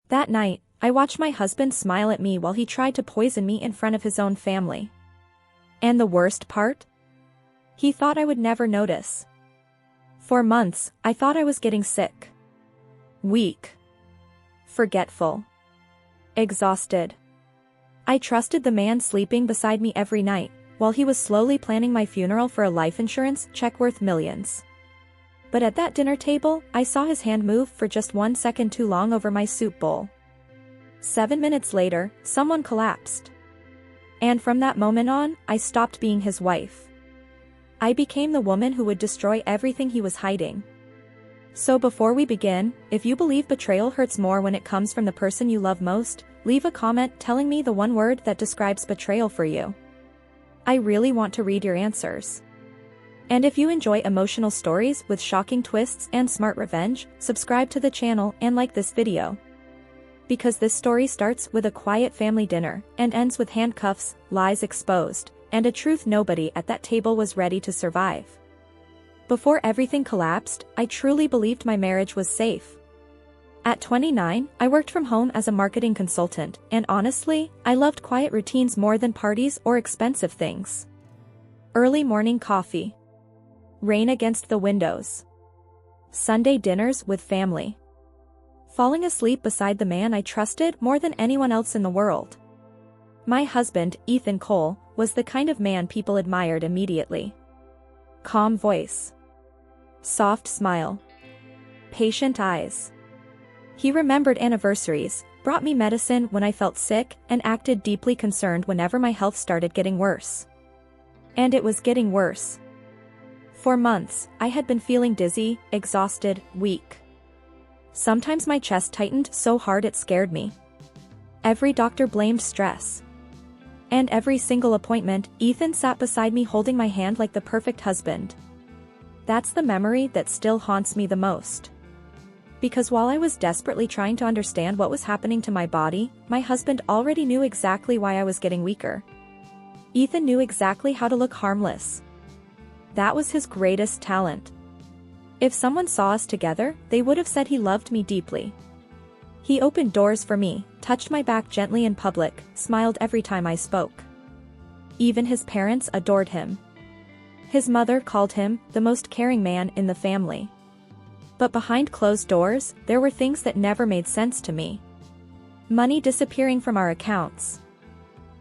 That night, I watched my husband smile at me while he tried to poison me in front of his own family. And the worst part? He thought I would never notice. For months, I thought I was getting sick. Weak. Forgetful. Exhausted. I trusted the man sleeping beside me every night, while he was slowly planning my funeral for a life insurance check worth millions. But at that dinner table, I saw his hand move for just 1 second too long over my soup bowl. 7 minutes later, someone collapsed. And from that moment on, I stopped being his wife. I became the woman who would destroy everything he was hiding. So before we begin, if you believe betrayal hurts more when it comes from the person you love most, leave a comment telling me the one word that describes betrayal for you. I really want to read your answers. And if you enjoy emotional stories with shocking twists and smart revenge, subscribe to the channel and like this video. Because this story starts with a quiet family dinner and ends with handcuffs, lies exposed, and a truth nobody at that table was ready to survive. Before everything collapsed, I truly believed my marriage was safe. At 29, I worked from home as a marketing consultant, and honestly, I loved quiet routines more than parties or expensive things. Early morning coffee. Rain against the windows. Sunday dinners with family. Falling asleep beside the man I trusted more than anyone else in the world. My husband, Ethan Cole, was the kind of man people admired immediately. Calm voice. Soft smile. Patient eyes. He remembered anniversaries, brought me medicine when I felt sick, and acted deeply concerned whenever my health started getting worse. And it was getting worse. For months, I had been feeling dizzy, exhausted, weak. Sometimes my chest tightened so hard it scared me. Every doctor blamed stress. And every single appointment, Ethan sat beside me holding my hand like the perfect husband. That's the memory that still haunts me the most. Because while I was desperately trying to understand what was happening to my body, my husband already knew exactly why I was getting weaker. Ethan knew exactly how to look harmless. That was his greatest talent. If someone saw us together, they would have said he loved me deeply. He opened doors for me, touched my back gently in public, smiled every time I spoke. Even his parents adored him. His mother called him the most caring man in the family. But behind closed doors, there were things that never made sense to me. Money disappearing from our accounts.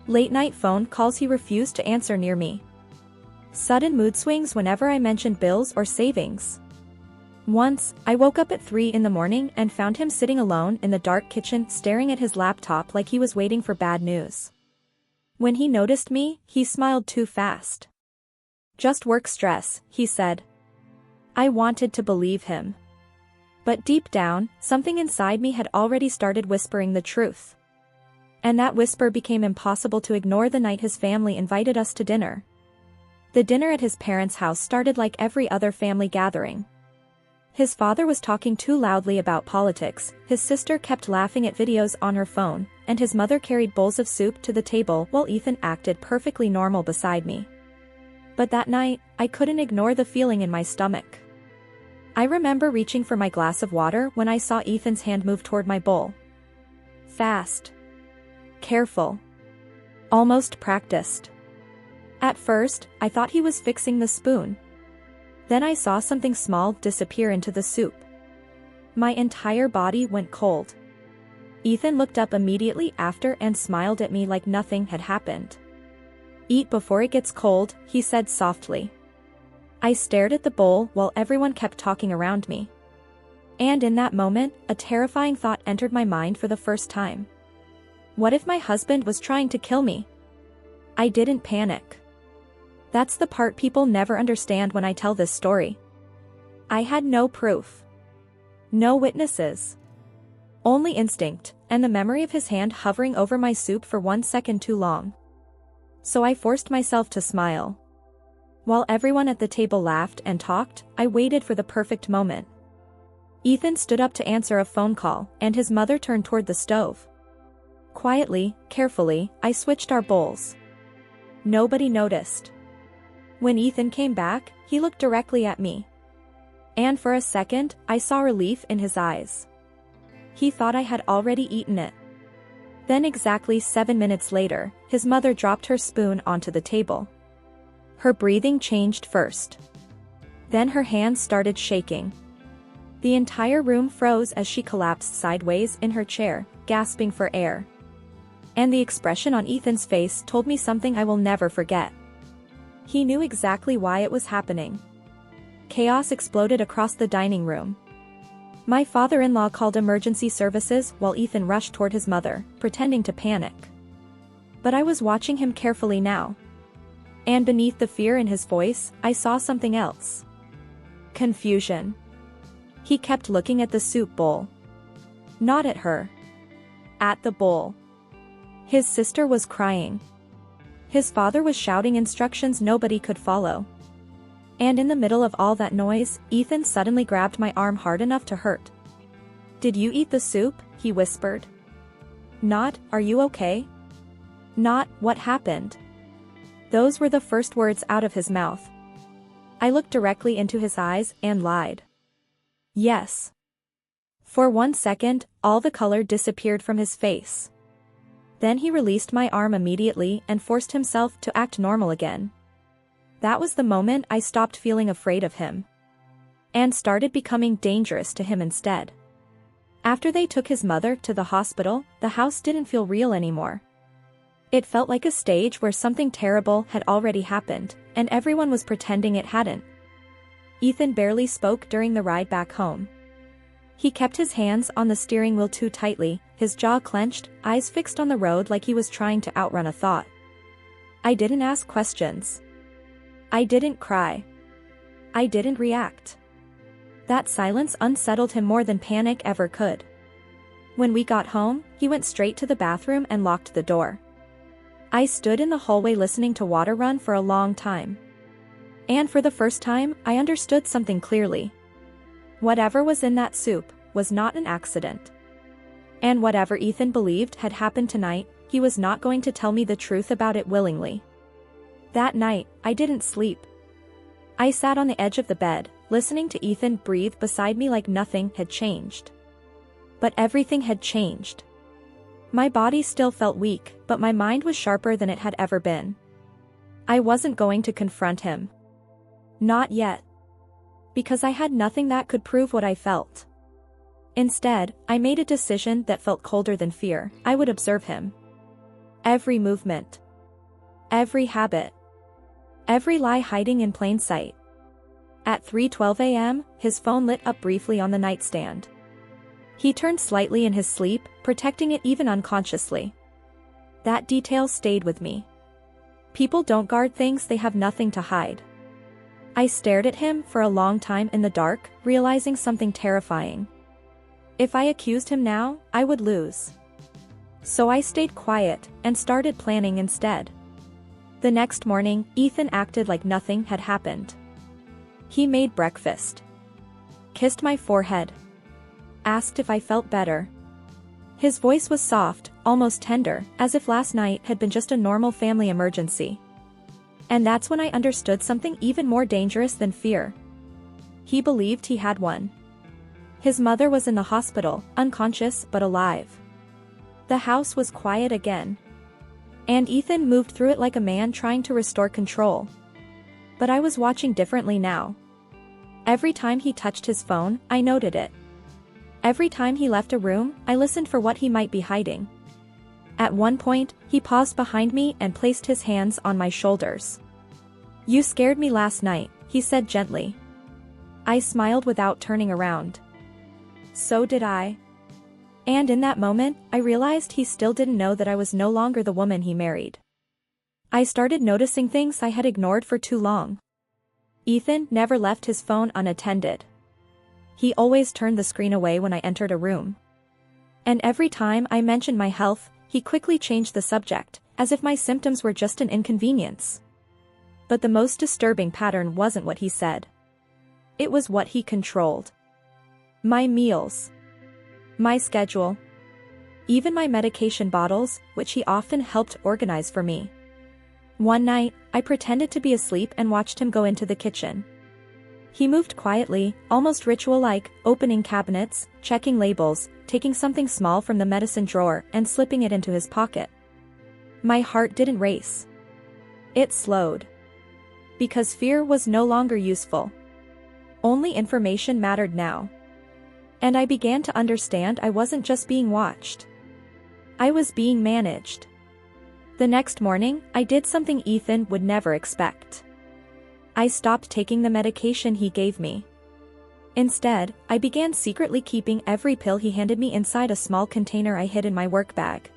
Late-night phone calls he refused to answer near me. Sudden mood swings whenever I mentioned bills or savings. Once, I woke up at 3 in the morning and found him sitting alone in the dark kitchen staring at his laptop like he was waiting for bad news. When he noticed me, he smiled too fast. "Just work stress," he said. I wanted to believe him. But deep down, something inside me had already started whispering the truth. And that whisper became impossible to ignore the night his family invited us to dinner. The dinner at his parents' house started like every other family gathering. His father was talking too loudly about politics, his sister kept laughing at videos on her phone, and his mother carried bowls of soup to the table while Ethan acted perfectly normal beside me. But that night, I couldn't ignore the feeling in my stomach. I remember reaching for my glass of water when I saw Ethan's hand move toward my bowl. Fast. Careful. Almost practiced. At first, I thought he was fixing the spoon. Then I saw something small disappear into the soup. My entire body went cold. Ethan looked up immediately after and smiled at me like nothing had happened. "Eat before it gets cold," he said softly. I stared at the bowl while everyone kept talking around me. And in that moment, a terrifying thought entered my mind for the first time. What if my husband was trying to kill me? I didn't panic. That's the part people never understand when I tell this story. I had no proof. No witnesses. Only instinct, and the memory of his hand hovering over my soup for 1 second too long. So I forced myself to smile. While everyone at the table laughed and talked, I waited for the perfect moment. Ethan stood up to answer a phone call, and his mother turned toward the stove. Quietly, carefully, I switched our bowls. Nobody noticed. When Ethan came back, he looked directly at me. And for a second, I saw relief in his eyes. He thought I had already eaten it. Then exactly 7 minutes later, his mother dropped her spoon onto the table. Her breathing changed first. Then her hands started shaking. The entire room froze as she collapsed sideways in her chair, gasping for air. And the expression on Ethan's face told me something I will never forget. He knew exactly why it was happening. Chaos exploded across the dining room. My father-in-law called emergency services while Ethan rushed toward his mother, pretending to panic. But I was watching him carefully now. And beneath the fear in his voice, I saw something else. Confusion. He kept looking at the soup bowl. Not at her. At the bowl. His sister was crying. His father was shouting instructions nobody could follow. And in the middle of all that noise, Ethan suddenly grabbed my arm hard enough to hurt. "Did you eat the soup?" he whispered. Not, "Are you okay?" Not, "What happened?" Those were the first words out of his mouth. I looked directly into his eyes and lied. Yes. For 1 second, all the color disappeared from his face. Then he released my arm immediately and forced himself to act normal again. That was the moment I stopped feeling afraid of him. And started becoming dangerous to him instead. After they took his mother to the hospital, the house didn't feel real anymore. It felt like a stage where something terrible had already happened, and everyone was pretending it hadn't. Ethan barely spoke during the ride back home. He kept his hands on the steering wheel too tightly, his jaw clenched, eyes fixed on the road like he was trying to outrun a thought. I didn't ask questions. I didn't cry. I didn't react. That silence unsettled him more than panic ever could. When we got home, he went straight to the bathroom and locked the door. I stood in the hallway listening to water run for a long time. And for the first time, I understood something clearly. Whatever was in that soup was not an accident. And whatever Ethan believed had happened tonight, he was not going to tell me the truth about it willingly. That night, I didn't sleep. I sat on the edge of the bed, listening to Ethan breathe beside me like nothing had changed. But everything had changed. My body still felt weak, but my mind was sharper than it had ever been. I wasn't going to confront him. Not yet. Because I had nothing that could prove what I felt. Instead, I made a decision that felt colder than fear. I would observe him. Every movement. Every habit. Every lie hiding in plain sight. At 3:12 a.m., his phone lit up briefly on the nightstand. He turned slightly in his sleep, protecting it even unconsciously. That detail stayed with me. People don't guard things they have nothing to hide. I stared at him for a long time in the dark, realizing something terrifying. If I accused him now, I would lose. So I stayed quiet and started planning instead. The next morning, Ethan acted like nothing had happened. He made breakfast. Kissed my forehead. Asked if I felt better. His voice was soft, almost tender, as if last night had been just a normal family emergency. And that's when I understood something even more dangerous than fear. He believed he had one. His mother was in the hospital, unconscious but alive. The house was quiet again. And Ethan moved through it like a man trying to restore control. But I was watching differently now. Every time he touched his phone, I noted it. Every time he left a room, I listened for what he might be hiding. At one point, he paused behind me and placed his hands on my shoulders. "You scared me last night," he said gently. I smiled without turning around. So did I. And in that moment, I realized he still didn't know that I was no longer the woman he married. I started noticing things I had ignored for too long. Ethan never left his phone unattended. He always turned the screen away when I entered a room. And every time I mentioned my health, he quickly changed the subject, as if my symptoms were just an inconvenience. But the most disturbing pattern wasn't what he said. It was what he controlled. My meals. My schedule. Even my medication bottles, which he often helped organize for me. One night, I pretended to be asleep and watched him go into the kitchen. He moved quietly, almost ritual-like, opening cabinets, checking labels, taking something small from the medicine drawer and slipping it into his pocket. My heart didn't race. It slowed. Because fear was no longer useful. Only information mattered now. And I began to understand I wasn't just being watched. I was being managed. The next morning, I did something Ethan would never expect. I stopped taking the medication he gave me. Instead, I began secretly keeping every pill he handed me inside a small container I hid in my work bag.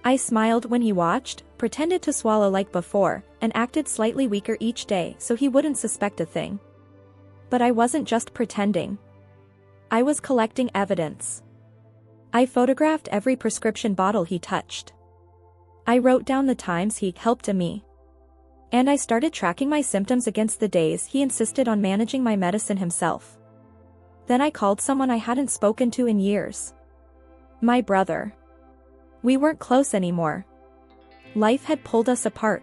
I smiled when he watched, pretended to swallow like before, and acted slightly weaker each day so he wouldn't suspect a thing. But I wasn't just pretending. I was collecting evidence. I photographed every prescription bottle he touched. I wrote down the times he helped me. And I started tracking my symptoms against the days he insisted on managing my medicine himself. Then I called someone I hadn't spoken to in years. My brother. We weren't close anymore. Life had pulled us apart.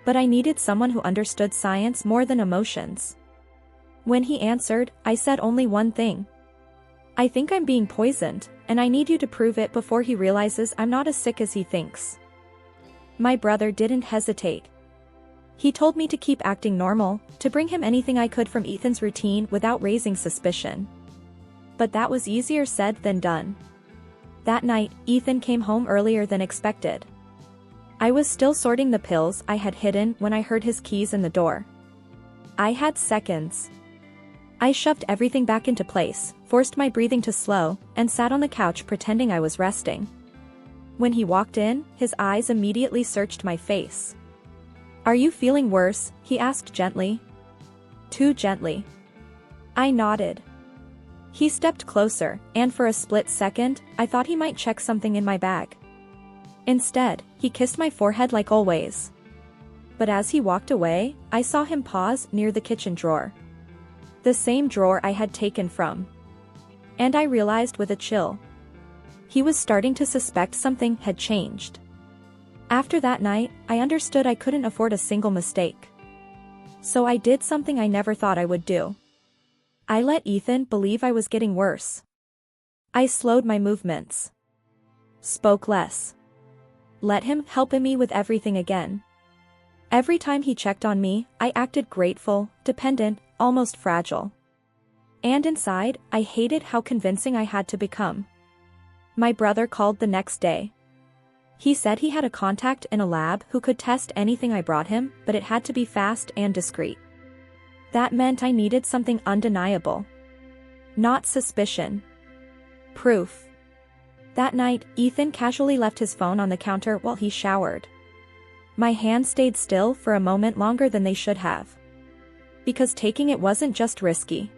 But I needed someone who understood science more than emotions. When he answered, I said only one thing. I think I'm being poisoned, and I need you to prove it before he realizes I'm not as sick as he thinks. My brother didn't hesitate. He told me to keep acting normal, to bring him anything I could from Ethan's routine without raising suspicion. But that was easier said than done. That night, Ethan came home earlier than expected. I was still sorting the pills I had hidden when I heard his keys in the door. I had seconds. I shoved everything back into place, forced my breathing to slow, and sat on the couch pretending I was resting. When he walked in, his eyes immediately searched my face. "Are you feeling worse?" he asked gently. Too gently. I nodded. He stepped closer, and for a split second, I thought he might check something in my bag. Instead, he kissed my forehead like always. But as he walked away, I saw him pause near the kitchen drawer. The same drawer I had taken from. And I realized with a chill. He was starting to suspect something had changed. After that night, I understood I couldn't afford a single mistake. So I did something I never thought I would do. I let Ethan believe I was getting worse. I slowed my movements. Spoke less. Let him help me with everything again. Every time he checked on me, I acted grateful, dependent, almost fragile. And inside, I hated how convincing I had to become. My brother called the next day. He said he had a contact in a lab who could test anything I brought him, but it had to be fast and discreet. That meant I needed something undeniable. Not suspicion. Proof. That night, Ethan casually left his phone on the counter while he showered. My hands stayed still for a moment longer than they should have. Because taking it wasn't just risky.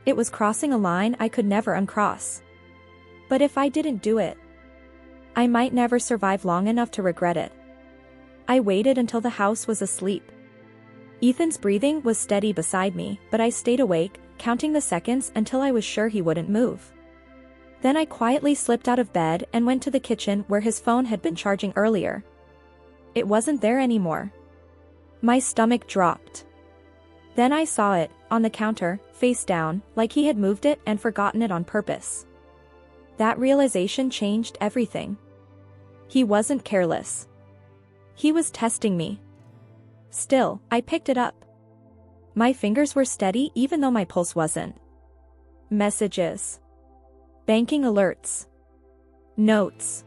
It was crossing a line I could never uncross. But if I didn't do it, I might never survive long enough to regret it. I waited until the house was asleep. Ethan's breathing was steady beside me, but I stayed awake, counting the seconds until I was sure he wouldn't move. Then I quietly slipped out of bed and went to the kitchen where his phone had been charging earlier. It wasn't there anymore. My stomach dropped. Then I saw it, on the counter, face down, like he had moved it and forgotten it on purpose. That realization changed everything. He wasn't careless. He was testing me. Still, I picked it up. My fingers were steady even though my pulse wasn't. Messages. Banking alerts. Notes.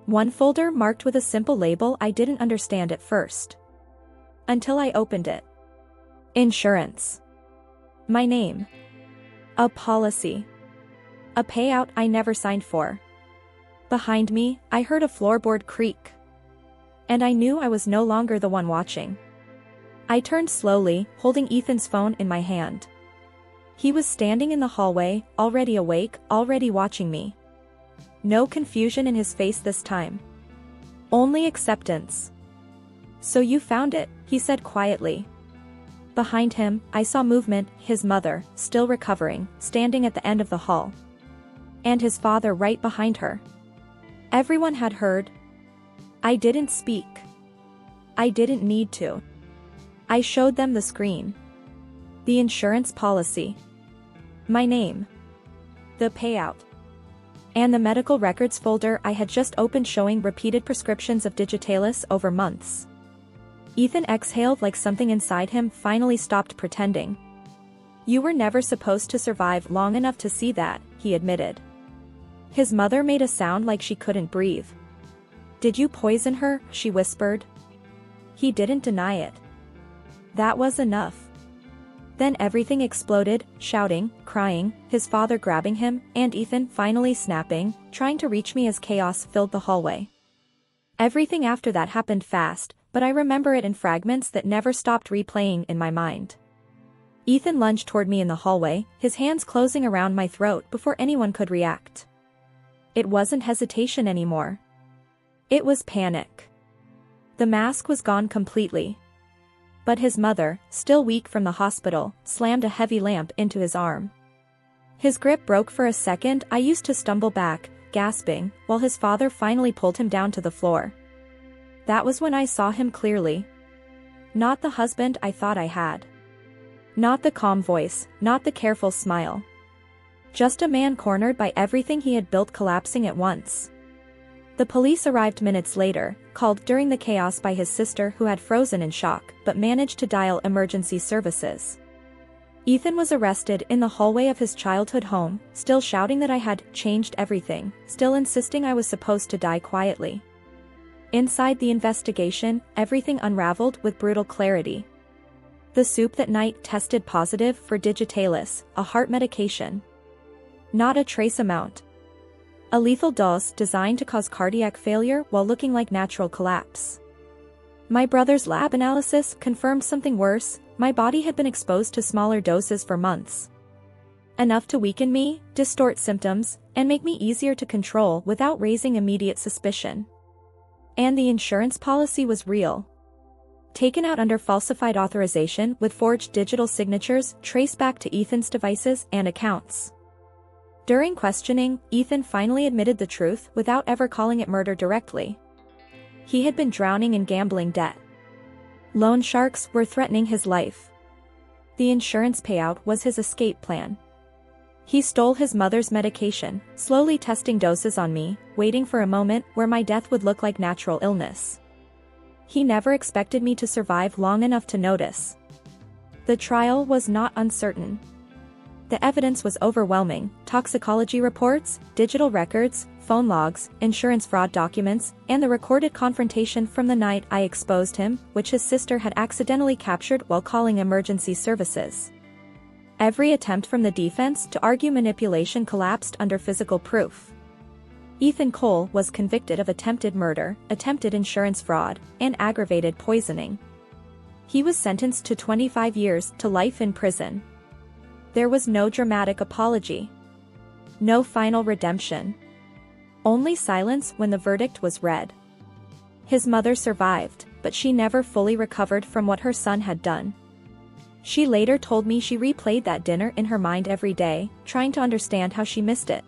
One folder marked with a simple label I didn't understand at first. Until I opened it. Insurance. My name. A policy. A payout I never signed for. Behind me, I heard a floorboard creak. And I knew I was no longer the one watching. I turned slowly, holding Ethan's phone in my hand. He was standing in the hallway, already awake, already watching me. No confusion in his face this time. Only acceptance. "So you found it," he said quietly. Behind him, I saw movement, his mother, still recovering, standing at the end of the hall. And his father right behind her. Everyone had heard. I didn't speak. I didn't need to. I showed them the screen. The insurance policy. My name. The payout. And the medical records folder I had just opened showing repeated prescriptions of digitalis over months. Ethan exhaled like something inside him finally stopped pretending. You were never supposed to survive long enough to see that, he admitted. His mother made a sound like she couldn't breathe. Did you poison her? She whispered. He didn't deny it. That was enough. Then everything exploded, shouting, crying, his father grabbing him, and Ethan finally snapping, trying to reach me as chaos filled the hallway. Everything after that happened fast, but I remember it in fragments that never stopped replaying in my mind. Ethan lunged toward me in the hallway, his hands closing around my throat before anyone could react. It wasn't hesitation anymore. It was panic. The mask was gone completely. But his mother, still weak from the hospital, slammed a heavy lamp into his arm. His grip broke for a second. I used to stumble back, gasping, while his father finally pulled him down to the floor. That was when I saw him clearly. Not the husband I thought I had. Not the calm voice, not the careful smile. Just a man cornered by everything he had built collapsing at once. The police arrived minutes later, called during the chaos by his sister who had frozen in shock, but managed to dial emergency services. Ethan was arrested in the hallway of his childhood home, still shouting that I had changed everything, still insisting I was supposed to die quietly. Inside the investigation, everything unraveled with brutal clarity. The soup that night tested positive for digitalis, a heart medication. Not a trace amount. A lethal dose designed to cause cardiac failure while looking like natural collapse. My brother's lab analysis confirmed something worse. My body had been exposed to smaller doses for months. Enough to weaken me, distort symptoms, and make me easier to control without raising immediate suspicion. And the insurance policy was real. Taken out under falsified authorization with forged digital signatures traced back to Ethan's devices and accounts. During questioning, Ethan finally admitted the truth without ever calling it murder directly. He had been drowning in gambling debt. Loan sharks were threatening his life. The insurance payout was his escape plan. He stole his mother's medication, slowly testing doses on me, waiting for a moment where my death would look like natural illness. He never expected me to survive long enough to notice. The trial was not uncertain. The evidence was overwhelming: toxicology reports, digital records, phone logs, insurance fraud documents, and the recorded confrontation from the night I exposed him, which his sister had accidentally captured while calling emergency services. Every attempt from the defense to argue manipulation collapsed under physical proof. Ethan Cole was convicted of attempted murder, attempted insurance fraud, and aggravated poisoning. He was sentenced to 25 years to life in prison. There was no dramatic apology. No final redemption. Only silence when the verdict was read. His mother survived, but she never fully recovered from what her son had done. She later told me she replayed that dinner in her mind every day, trying to understand how she missed it.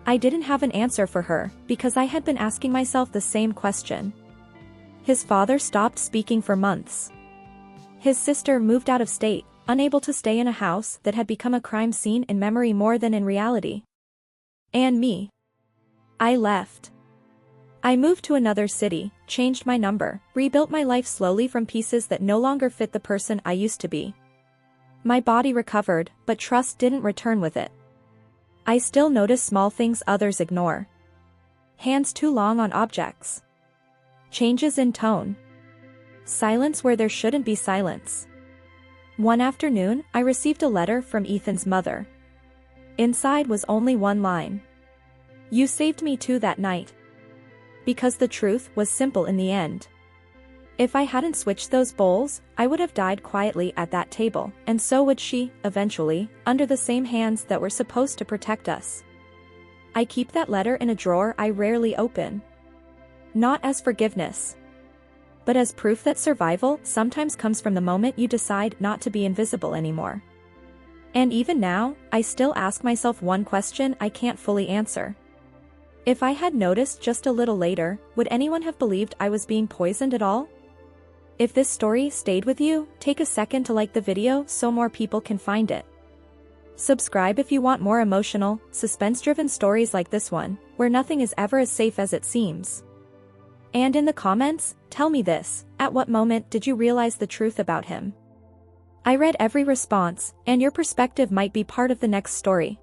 I didn't have an answer for her, because I had been asking myself the same question. His father stopped speaking for months. His sister moved out of state, unable to stay in a house that had become a crime scene in memory more than in reality. And me. I left. I moved to another city, changed my number, rebuilt my life slowly from pieces that no longer fit the person I used to be. My body recovered, but trust didn't return with it. I still notice small things others ignore. Hands too long on objects. Changes in tone. Silence where there shouldn't be silence. One afternoon, I received a letter from Ethan's mother. Inside was only one line. You saved me too that night. Because the truth was simple in the end. If I hadn't switched those bowls, I would have died quietly at that table, and so would she, eventually, under the same hands that were supposed to protect us. I keep that letter in a drawer I rarely open. Not as forgiveness, but as proof that survival sometimes comes from the moment you decide not to be invisible anymore. And even now, I still ask myself one question I can't fully answer. If I had noticed just a little later, would anyone have believed I was being poisoned at all? If this story stayed with you, take a second to like the video so more people can find it. Subscribe if you want more emotional, suspense-driven stories like this one, where nothing is ever as safe as it seems. And in the comments, tell me this: at what moment did you realize the truth about him? I read every response, and your perspective might be part of the next story.